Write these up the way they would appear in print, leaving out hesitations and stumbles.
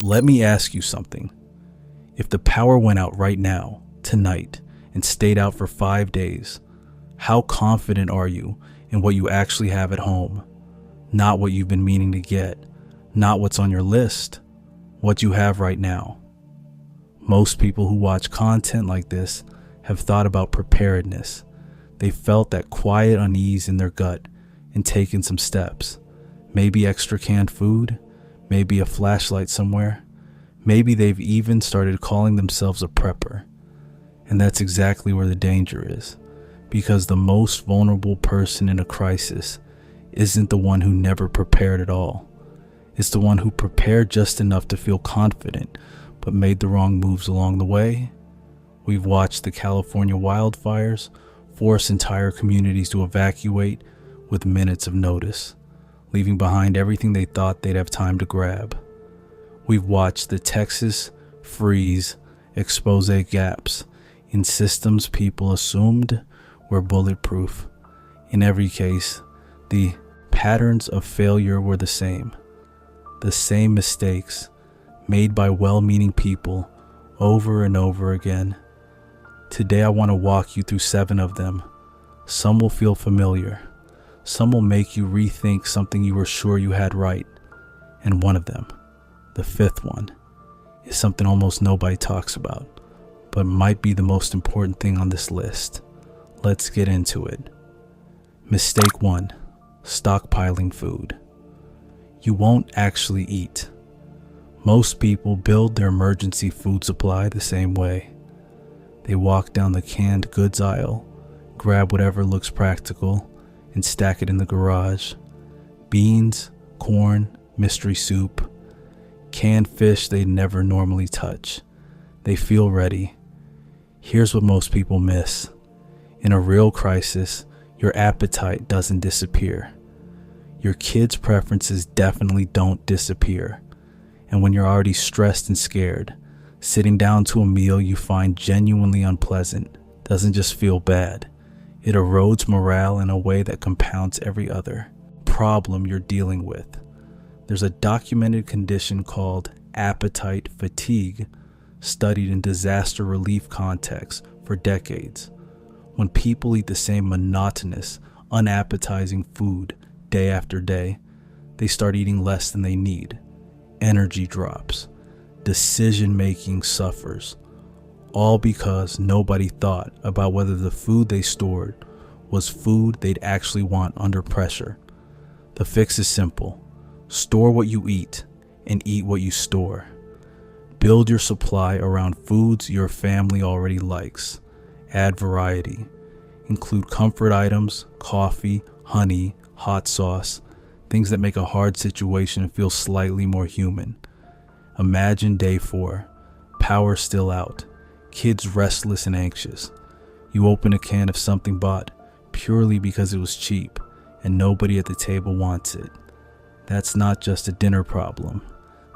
Let me ask you something. If the power went out right now, tonight, and stayed out for 5 days, how confident are you in what you actually have at home? Not what you've been meaning to get, not what's on your list, what you have right now. Most people who watch content like this have thought about preparedness. They felt that quiet unease in their gut and taken some steps. Maybe extra canned food, maybe a flashlight somewhere. Maybe they've even started calling themselves a prepper. And that's exactly where the danger is, because the most vulnerable person in a crisis isn't the one who never prepared at all. It's the one who prepared just enough to feel confident, but made the wrong moves along the way. We've watched the California wildfires force entire communities to evacuate with minutes of notice, leaving behind everything they thought they'd have time to grab. We've watched the Texas freeze expose gaps in systems people assumed were bulletproof. In every case, the patterns of failure were the same mistakes made by well-meaning people over and over again. Today I want to walk you through 7 of them. Some will feel familiar. Some will make you rethink something you were sure you had right. And one of them, the 5th one, is something almost nobody talks about, but might be the most important thing on this list. Let's get into it. Mistake 1, stockpiling food. You won't actually eat. Most people build their emergency food supply the same way. They walk down the canned goods aisle, grab whatever looks practical, and stack it in the garage. Beans, corn, mystery soup, canned fish they never normally touch. They feel ready. Here's what most people miss. In a real crisis, your appetite doesn't disappear. Your kids' preferences definitely don't disappear. And when you're already stressed and scared, sitting down to a meal you find genuinely unpleasant doesn't just feel bad. It erodes morale in a way that compounds every other problem you're dealing with. There's a documented condition called appetite fatigue, studied in disaster relief contexts for decades. When people eat the same monotonous, unappetizing food day after day, they start eating less than they need. Energy drops. Decision-making suffers. All because nobody thought about whether the food they stored was food they'd actually want under pressure. The fix is simple. Store what you eat and eat what you store. Build your supply around foods your family already likes. Add variety. Include comfort items, coffee, honey, hot sauce, things that make a hard situation feel slightly more human. Imagine day 4, power still out, kids restless and anxious. You open a can of something bought purely because it was cheap and nobody at the table wants it. That's not just a dinner problem,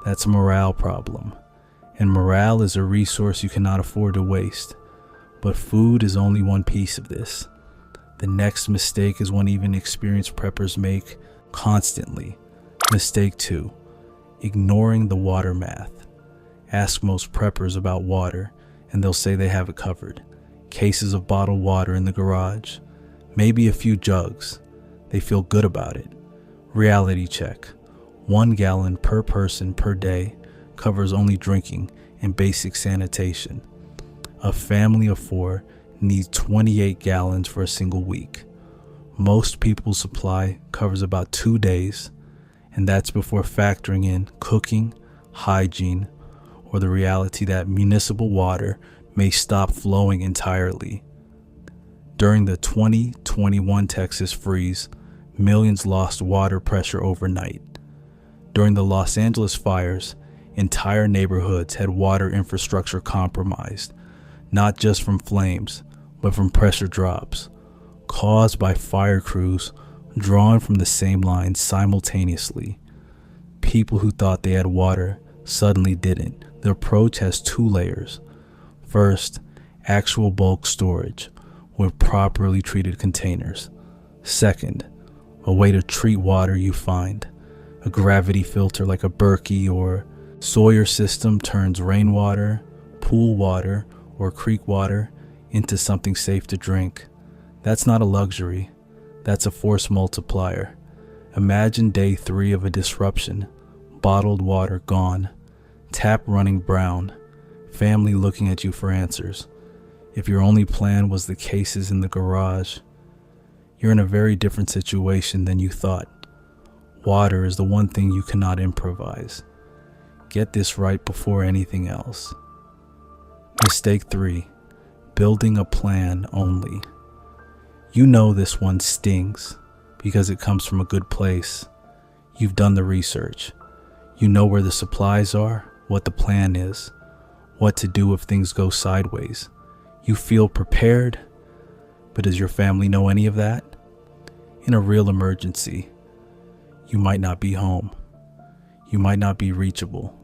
that's a morale problem. And morale is a resource you cannot afford to waste. But food is only one piece of this. The next mistake is one even experienced preppers make constantly. Mistake 2, ignoring the water math. Ask most preppers about water and they'll say they have it covered. Cases of bottled water in the garage, maybe a few jugs. They feel good about it. Reality check. 1 gallon per person per day covers only drinking and basic sanitation. A family of 4 needs 28 gallons for a single week. Most people's supply covers about 2 days, and that's before factoring in cooking, hygiene, or the reality that municipal water may stop flowing entirely. During the 2021 Texas freeze, millions lost water pressure overnight. During the Los Angeles fires, entire neighborhoods had water infrastructure compromised, not just from flames, but from pressure drops, caused by fire crews drawn from the same line simultaneously. People who thought they had water suddenly didn't. The approach has 2 layers. First, actual bulk storage with properly treated containers. Second, a way to treat water you find, a gravity filter like a Berkey or Sawyer system turns rainwater, pool water, or creek water into something safe to drink. That's not a luxury. That's a force multiplier. Imagine day 3 of a disruption. Bottled water gone. Tap running brown. Family looking at you for answers. If your only plan was the cases in the garage, you're in a very different situation than you thought. Water is the one thing you cannot improvise. Get this right before anything else. Mistake 3. Building a plan only. You know this one stings because it comes from a good place. You've done the research. You know where the supplies are, what the plan is, what to do if things go sideways. You feel prepared, but does your family know any of that? In a real emergency, you might not be home. You might not be reachable.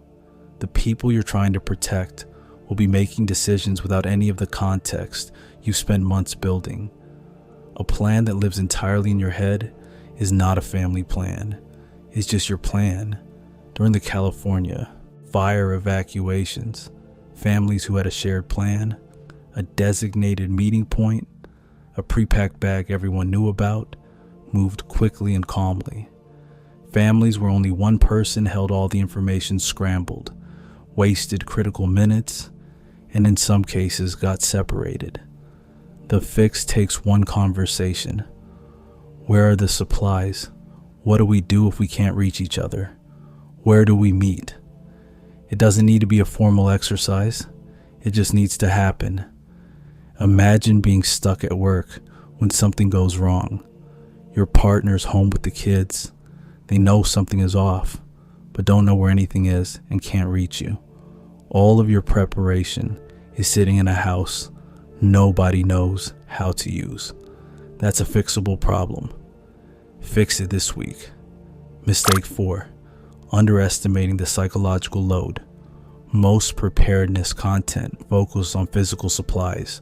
The people you're trying to protect will be making decisions without any of the context you've spent months building. A plan that lives entirely in your head is not a family plan. It's just your plan. During the California fire evacuations, families who had a shared plan, a designated meeting point, a pre-packed bag everyone knew about, moved quickly and calmly. Families where only one person held all the information scrambled, wasted critical minutes, and in some cases got separated. The fix takes one conversation. Where are the supplies? What do we do if we can't reach each other? Where do we meet? It doesn't need to be a formal exercise. It just needs to happen. Imagine being stuck at work when something goes wrong. Your partner's home with the kids. They know something is off, but don't know where anything is and can't reach you. All of your preparation is sitting in a house nobody knows how to use. That's a fixable problem. Fix it this week. Mistake 4. Underestimating the psychological load. Most preparedness content focuses on physical supplies.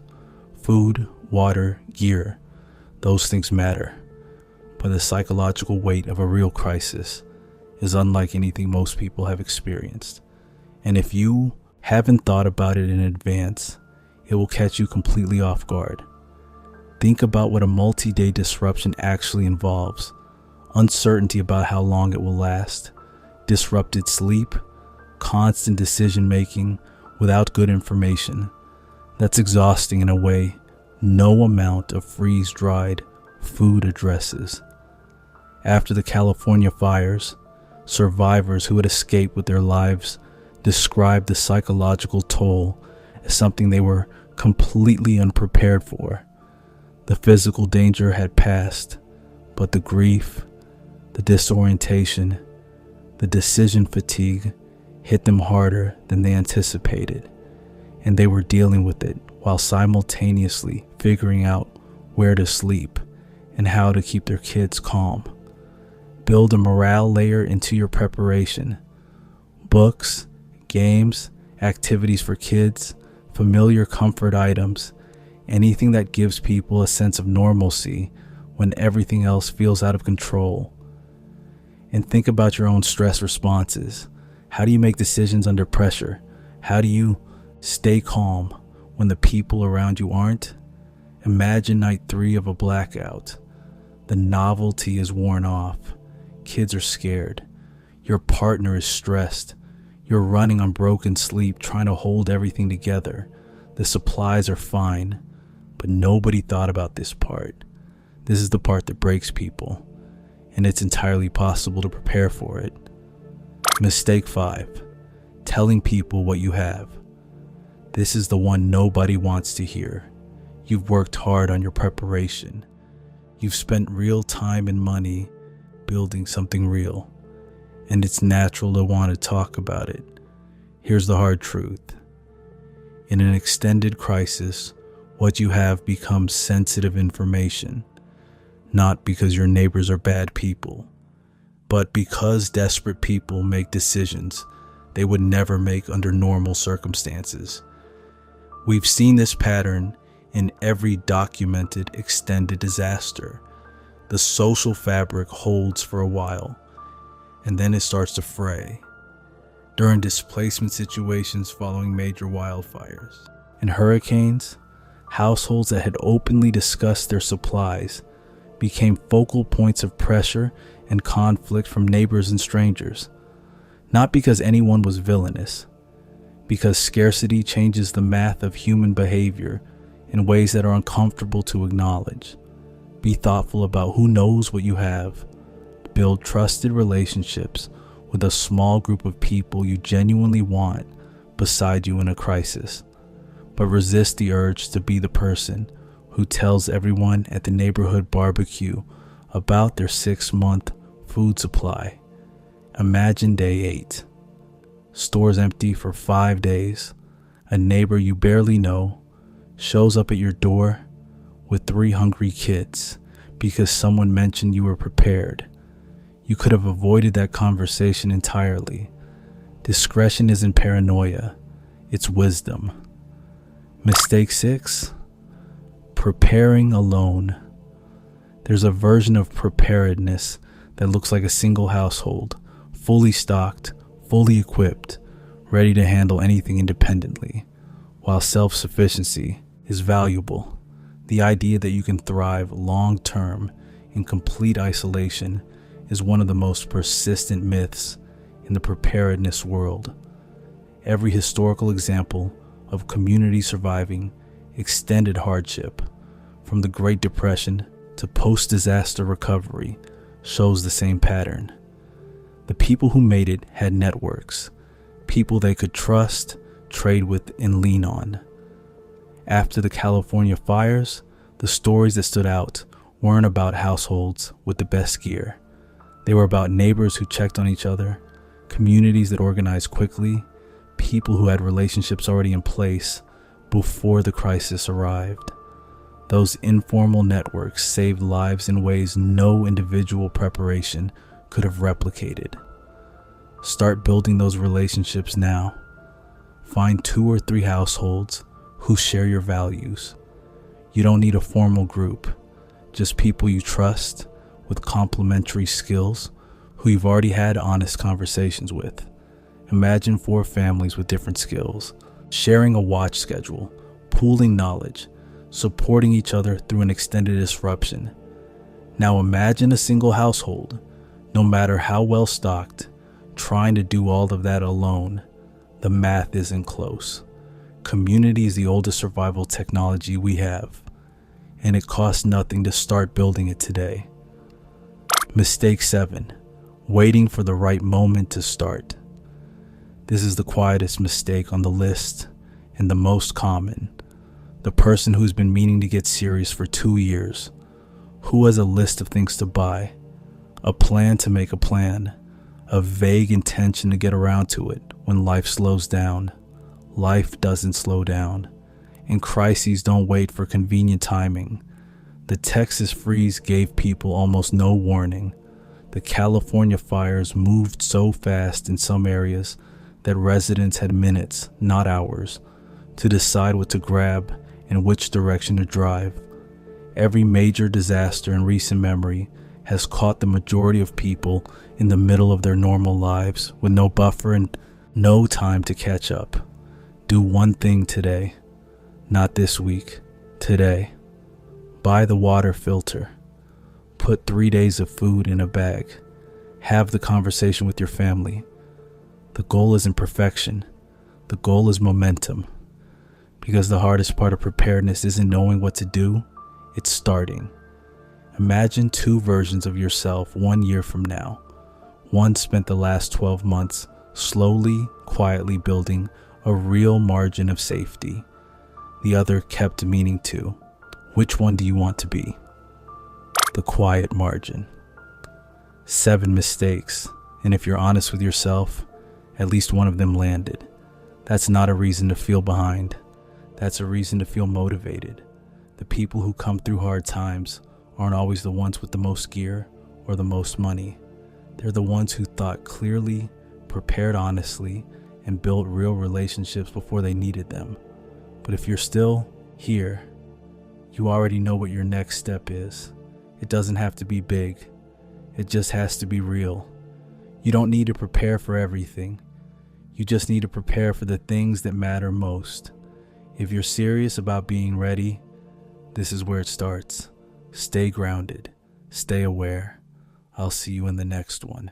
Food, water, gear. Those things matter. But the psychological weight of a real crisis is unlike anything most people have experienced. And if you haven't thought about it in advance, it will catch you completely off guard. Think about what a multi-day disruption actually involves. Uncertainty about how long it will last, disrupted sleep, constant decision-making without good information. That's exhausting in a way no amount of freeze-dried food addresses. After the California fires, survivors who had escaped with their lives described the psychological toll as something they were completely unprepared for. The physical danger had passed, but the grief, the disorientation, the decision fatigue hit them harder than they anticipated, and they were dealing with it while simultaneously figuring out where to sleep and how to keep their kids calm. Build a morale layer into your preparation. Books, games, activities for kids, familiar comfort items, anything that gives people a sense of normalcy when everything else feels out of control. And think about your own stress responses. How do you make decisions under pressure? How do you stay calm when the people around you aren't? Imagine night 3 of a blackout. The novelty is worn off. Kids are scared. Your partner is stressed. You're running on broken sleep, trying to hold everything together. The supplies are fine, but nobody thought about this part. This is the part that breaks people, and it's entirely possible to prepare for it. Mistake 5. Telling people what you have. This is the one nobody wants to hear. You've worked hard on your preparation. You've spent real time and money building something real, and it's natural to want to talk about it. Here's the hard truth. In an extended crisis, what you have becomes sensitive information, not because your neighbors are bad people, but because desperate people make decisions they would never make under normal circumstances. We've seen this pattern in every documented extended disaster. The social fabric holds for a while, and then it starts to fray. during displacement situations following major wildfires. In hurricanes, households that had openly discussed their supplies became focal points of pressure and conflict from neighbors and strangers. Not because anyone was villainous, because scarcity changes the math of human behavior in ways that are uncomfortable to acknowledge. Be thoughtful about who knows what you have. Build trusted relationships with a small group of people you genuinely want beside you in a crisis. But resist the urge to be the person who tells everyone at the neighborhood barbecue about their 6-month food supply. Imagine day 8. Stores empty for 5 days. A neighbor you barely know shows up at your door with 3 hungry kids because someone mentioned you were prepared. You could have avoided that conversation entirely. Discretion isn't paranoia, it's wisdom. Mistake 6, preparing alone. There's a version of preparedness that looks like a single household, fully stocked, fully equipped, ready to handle anything independently. While self-sufficiency is valuable, the idea that you can thrive long-term in complete isolation is one of the most persistent myths in the preparedness world. Every historical example of community surviving extended hardship, from the Great Depression to post-disaster recovery, shows the same pattern. The people who made it had networks, people they could trust, trade with, and lean on. After the California fires, the stories that stood out weren't about households with the best gear. They were about neighbors who checked on each other, communities that organized quickly, people who had relationships already in place before the crisis arrived. Those informal networks saved lives in ways no individual preparation could have replicated. Start building those relationships now. Find 2 or 3 households who share your values. You don't need a formal group, just people you trust with complementary skills who you've already had honest conversations with. Imagine 4 families with different skills, sharing a watch schedule, pooling knowledge, supporting each other through an extended disruption. Now imagine a single household, no matter how well stocked, trying to do all of that alone. The math isn't close. Community is the oldest survival technology we have, and it costs nothing to start building it today. Mistake 7, waiting for the right moment to start. This is the quietest mistake on the list and the most common. The person who's been meaning to get serious for 2 years, who has a list of things to buy, a plan to make a plan, a vague intention to get around to it when life slows down. Life doesn't slow down, and crises don't wait for convenient timing. The Texas freeze gave people almost no warning. The California fires moved so fast in some areas that residents had minutes, not hours, to decide what to grab and which direction to drive. Every major disaster in recent memory has caught the majority of people in the middle of their normal lives with no buffer and no time to catch up. Do one thing today, not this week, today. Buy the water filter. Put 3 days of food in a bag. Have the conversation with your family. The goal isn't perfection. The goal is momentum. Because the hardest part of preparedness isn't knowing what to do, it's starting. Imagine 2 versions of yourself 1 year from now. One spent the last 12 months slowly, quietly building a real margin of safety. The other kept meaning to. Which one do you want to be? The quiet margin. 7 mistakes, and if you're honest with yourself, at least one of them landed. That's not a reason to feel behind. That's a reason to feel motivated. The people who come through hard times aren't always the ones with the most gear or the most money. They're the ones who thought clearly, prepared honestly, and built real relationships before they needed them. But if you're still here, you already know what your next step is. It doesn't have to be big. It just has to be real. You don't need to prepare for everything. You just need to prepare for the things that matter most. If you're serious about being ready, this is where it starts. Stay grounded. Stay aware. I'll see you in the next one.